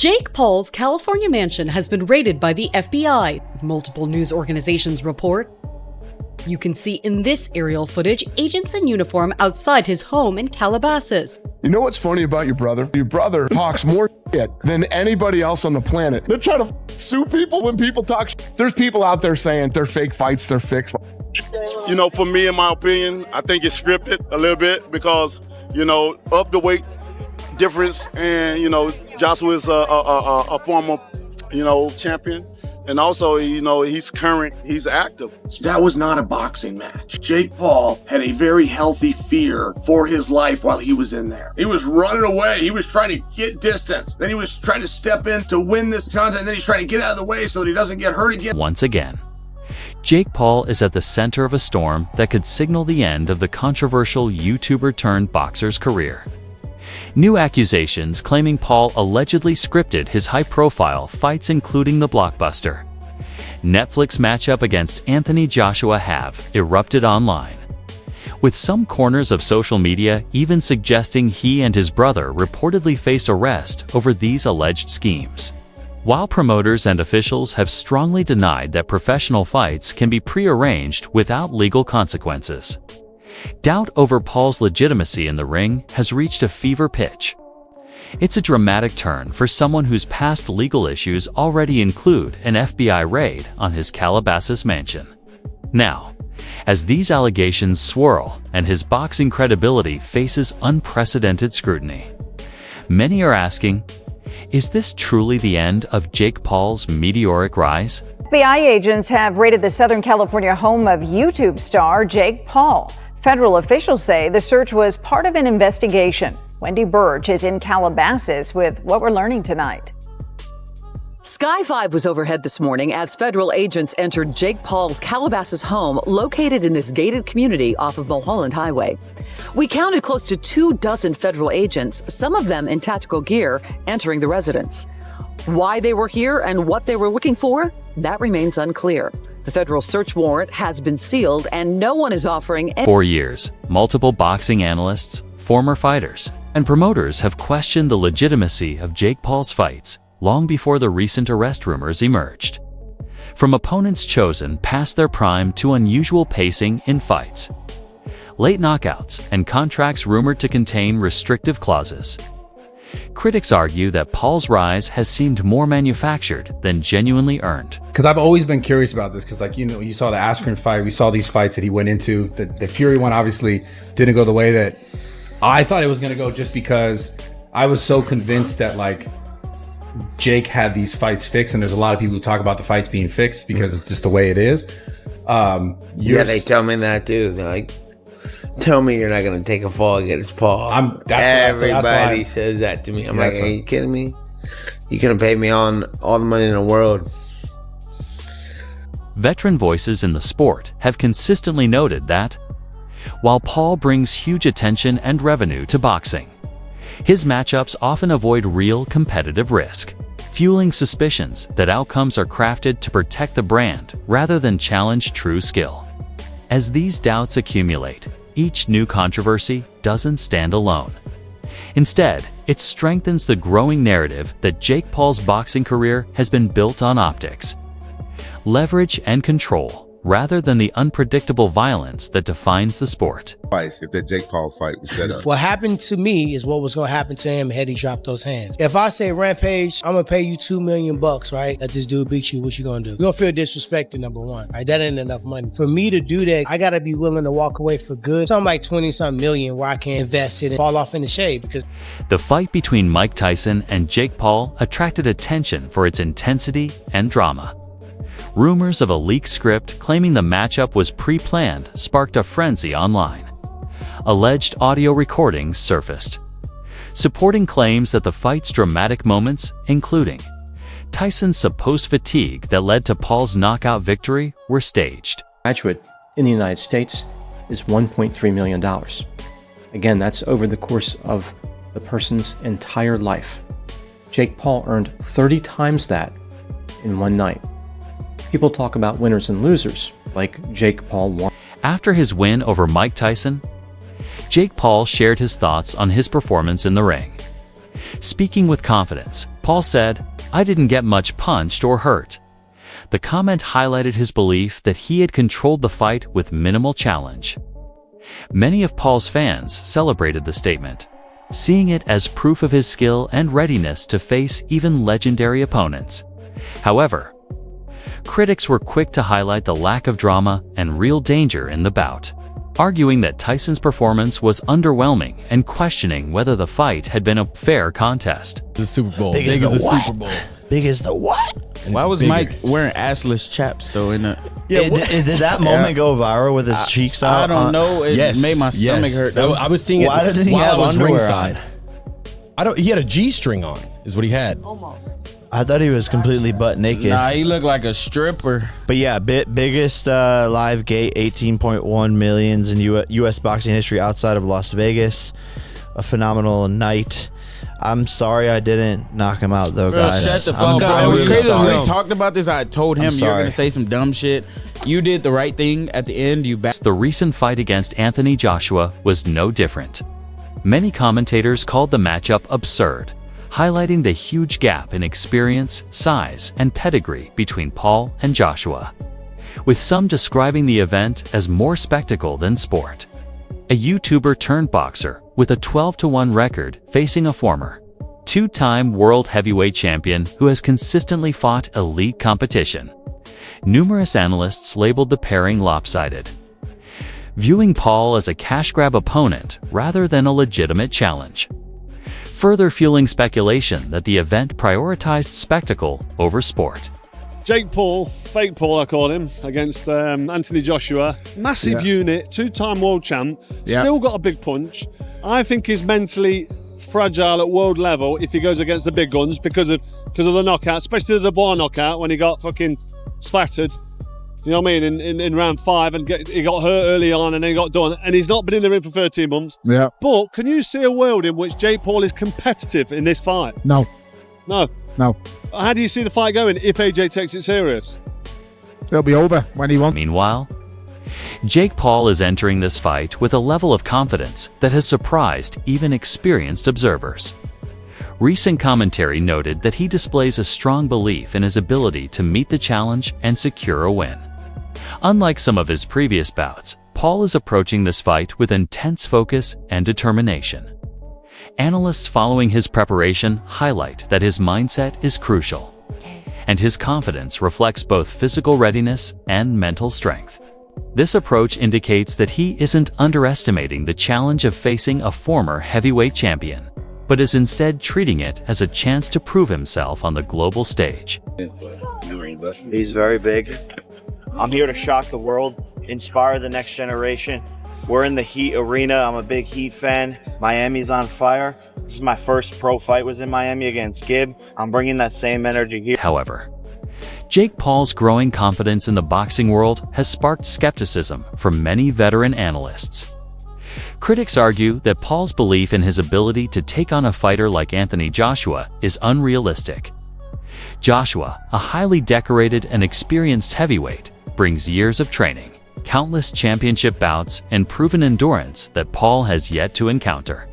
Jake Paul's California mansion has been raided by the FBI, multiple news organizations report. You can see in this aerial footage agents in uniform outside his home in Calabasas. You know what's funny about your brother? Your brother talks more shit than anybody else on the planet. They're trying to sue people when people talk shit. There's people out there saying they're fake fights, they're fixed. You know, for me, in my opinion, I think it's scripted a little bit because, you know, of the weight difference, and, you know, Joshua is a former, you know, champion. And also, you know, he's current, he's active. That was not a boxing match. Jake Paul had a very healthy fear for his life while he was in there. He was running away. He was trying to get distance. Then he was trying to step in to win this contest. And then he's trying to get out of the way so that he doesn't get hurt again. Once again, Jake Paul is at the center of a storm that could signal the end of the controversial YouTuber-turned-boxer's career. New accusations claiming Paul allegedly scripted his high-profile fights, including the blockbuster Netflix matchup against Anthony Joshua, have erupted online, with some corners of social media even suggesting he and his brother reportedly faced arrest over these alleged schemes. While promoters and officials have strongly denied that professional fights can be prearranged without legal consequences, doubt over Paul's legitimacy in the ring has reached a fever pitch. It's a dramatic turn for someone whose past legal issues already include an FBI raid on his Calabasas mansion. Now, as these allegations swirl and his boxing credibility faces unprecedented scrutiny, many are asking, is this truly the end of Jake Paul's meteoric rise? FBI agents have raided the Southern California home of YouTube star Jake Paul. Federal officials say the search was part of an investigation. Wendy Burge is in Calabasas with what we're learning tonight. Sky 5 was overhead this morning as federal agents entered Jake Paul's Calabasas home located in this gated community off of Mulholland Highway. We counted close to 24 federal agents, some of them in tactical gear, entering the residence. Why they were here and what they were looking for, that remains unclear. The federal search warrant has been sealed and no one is offering any. For years, multiple boxing analysts, former fighters, and promoters have questioned the legitimacy of Jake Paul's fights long before the recent arrest rumors emerged. From opponents chosen past their prime to unusual pacing in fights, late knockouts, and contracts rumored to contain restrictive clauses, critics argue that Paul's rise has seemed more manufactured than genuinely earned. Because I've always been curious about this, because, like, you know, you saw the Askren fight, we saw these fights that he went into. The Fury one obviously didn't go the way that I thought it was going to go, just because I was so convinced that, like, Jake had these fights fixed, and there's a lot of people who talk about the fights being fixed because it's just the way it is. Yeah, they tell me that too. They're like, tell me you're not going to take a fall against Paul. Everybody says that to me. I'm like, are you kidding me? You could have paid me on all the money in the world. Veteran voices in the sport have consistently noted that, while Paul brings huge attention and revenue to boxing, his matchups often avoid real competitive risk, fueling suspicions that outcomes are crafted to protect the brand rather than challenge true skill. As these doubts accumulate, each new controversy doesn't stand alone. Instead, it strengthens the growing narrative that Jake Paul's boxing career has been built on optics, leverage, and control, rather than the unpredictable violence that defines the sport. If that Jake Paul fight was set up. What happened to me is what was going to happen to him had he dropped those hands. If I say, Rampage, I'm going to pay you $2 million, right? Let this dude beat you, what you going to do? You're going to feel disrespected, number one. Right? That ain't enough money. For me to do that, I got to be willing to walk away for good. Something like 20-something million where I can invest it and fall off in the shade. Because the fight between Mike Tyson and Jake Paul attracted attention for its intensity and drama. Rumors of a leaked script claiming the matchup was pre-planned sparked a frenzy online. Alleged audio recordings surfaced, supporting claims that the fight's dramatic moments, including Tyson's supposed fatigue that led to Paul's knockout victory, were staged. Graduate in the United States is $1.3 million. Again, that's over the course of the person's entire life. Jake Paul earned 30 times that in one night. People talk about winners and losers, like Jake Paul won. After his win over Mike Tyson, Jake Paul shared his thoughts on his performance in the ring. Speaking with confidence, Paul said, "I didn't get much punched or hurt." The comment highlighted his belief that he had controlled the fight with minimal challenge. Many of Paul's fans celebrated the statement, seeing it as proof of his skill and readiness to face even legendary opponents. However, critics were quick to highlight the lack of drama and real danger in the bout, arguing that Tyson's performance was underwhelming and questioning whether the fight had been a fair contest. The Super Bowl. Big as the Super Bowl. Big as the what? Why was Mike wearing assless chaps though? In the did that moment go viral with his cheeks out? I don't know. It made my stomach hurt. I was seeing it. Why didn't he have underwear on? He had a G-string on. Is what he had. Almost. I thought he was completely butt naked. Nah, he looked like a stripper. But yeah, biggest live gate, 18.1 millions in U.S. boxing history outside of Las Vegas. A phenomenal night. I'm sorry I didn't knock him out though, guys. Shut the fuck up. It was crazy when we talked about this. I told him you're gonna say some dumb shit. You did the right thing at the end. The recent fight against Anthony Joshua was no different. Many commentators called the matchup absurd, highlighting the huge gap in experience, size, and pedigree between Paul and Joshua, with some describing the event as more spectacle than sport. A YouTuber turned boxer with a 12-1 record facing a former two-time world heavyweight champion who has consistently fought elite competition. Numerous analysts labeled the pairing lopsided, viewing Paul as a cash-grab opponent rather than a legitimate challenge, further fueling speculation that the event prioritized spectacle over sport. Jake Paul, fake Paul I call him, against Anthony Joshua. Massive unit, two-time world champ, still got a big punch. I think he's mentally fragile at world level if he goes against the big guns because of the knockout, especially the Dubois knockout when he got fucking splattered. You know what I mean? In round 5 and he got hurt early on and then he got done. And he's not been in the ring for 13 months. Yeah. But can you see a world in which Jake Paul is competitive in this fight? No. No. How do you see the fight going if AJ takes it serious? It'll be over when he wants. Meanwhile, Jake Paul is entering this fight with a level of confidence that has surprised even experienced observers. Recent commentary noted that he displays a strong belief in his ability to meet the challenge and secure a win. Unlike some of his previous bouts, Paul is approaching this fight with intense focus and determination. Analysts following his preparation highlight that his mindset is crucial, and his confidence reflects both physical readiness and mental strength. This approach indicates that he isn't underestimating the challenge of facing a former heavyweight champion, but is instead treating it as a chance to prove himself on the global stage. He's very big. I'm here to shock the world, inspire the next generation. We're in the Heat arena. I'm a big Heat fan. Miami's on fire. This is my first pro fight, was in Miami against Gibb. I'm bringing that same energy here. However, Jake Paul's growing confidence in the boxing world has sparked skepticism from many veteran analysts. Critics argue that Paul's belief in his ability to take on a fighter like Anthony Joshua is unrealistic. Joshua, a highly decorated and experienced heavyweight, brings years of training, countless championship bouts, and proven endurance that Paul has yet to encounter.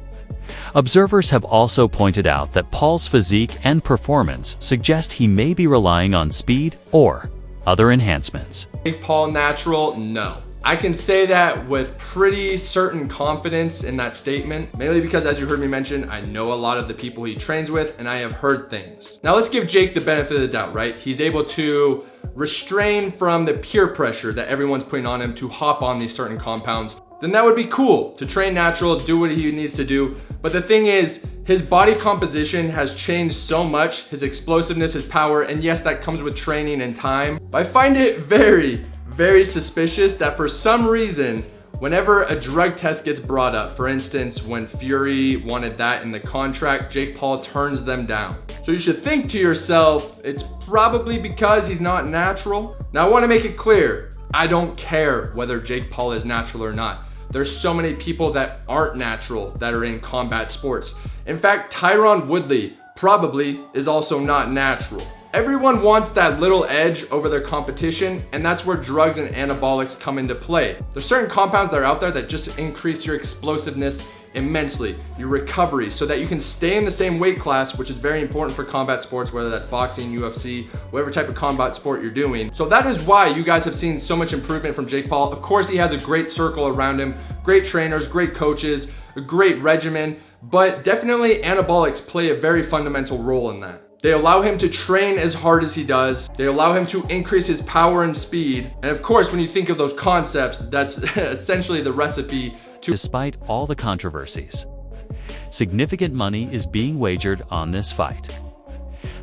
Observers have also pointed out that Paul's physique and performance suggest he may be relying on speed or other enhancements. Jake Paul natural? No. I can say that with pretty certain confidence in that statement, mainly because, as you heard me mention, I know a lot of the people he trains with and I have heard things. Now let's give Jake the benefit of the doubt, right? He's able to restrain from the peer pressure that everyone's putting on him to hop on these certain compounds. Then that would be cool to train natural, do what he needs to do. But the thing is, his body composition has changed so much, his explosiveness, his power, and yes, that comes with training and time. But I find it very, very suspicious that for some reason, whenever a drug test gets brought up, for instance, when Fury wanted that in the contract, Jake Paul turns them down. So you should think to yourself, it's probably because he's not natural. Now I want to make it clear, I don't care whether Jake Paul is natural or not. There's so many people that aren't natural that are in combat sports. In fact, Tyron Woodley probably is also not natural. Everyone wants that little edge over their competition, and that's where drugs and anabolics come into play. There's certain compounds that are out there that just increase your explosiveness immensely. Your recovery, so that you can stay in the same weight class, which is very important for combat sports, whether that's boxing, UFC, whatever type of combat sport you're doing. So that is why you guys have seen so much improvement from Jake Paul. Of course, he has a great circle around him, great trainers, great coaches, a great regimen, but definitely anabolics play a very fundamental role in that. They allow him to train as hard as he does. They allow him to increase his power and speed. And of course, when you think of those concepts, that's essentially the recipe to— Despite all the controversies, significant money is being wagered on this fight.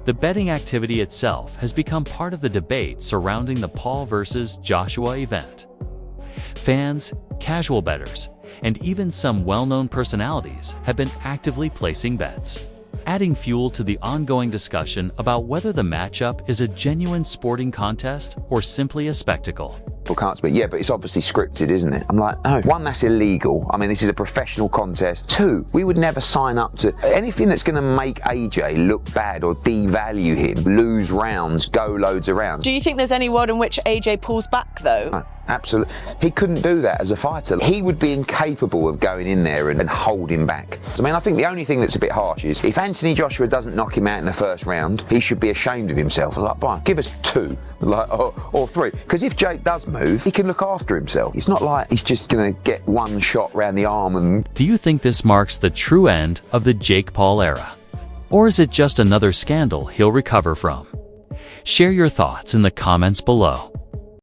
The betting activity itself has become part of the debate surrounding the Paul versus Joshua event. Fans, casual bettors, and even some well-known personalities have been actively placing bets, adding fuel to the ongoing discussion about whether the matchup is a genuine sporting contest or simply a spectacle. But yeah, but it's obviously scripted, isn't it? I'm like, no. One, that's illegal. I mean, this is a professional contest. Two, we would never sign up to anything that's going to make AJ look bad or devalue him, lose rounds, go loads of rounds. Do you think there's any world in which AJ pulls back, though? No, absolutely. He couldn't do that as a fighter. He would be incapable of going in there and holding back. I mean, I think the only thing that's a bit harsh is if Anthony Joshua doesn't knock him out in the first round, he should be ashamed of himself. Like, Brian, give us 2, or 3. Because if Jake does move, he can look after himself. It's not like he's just going to get one shot round the arm and... Do you think this marks the true end of the Jake Paul era? Or is it just another scandal he'll recover from? Share your thoughts in the comments below.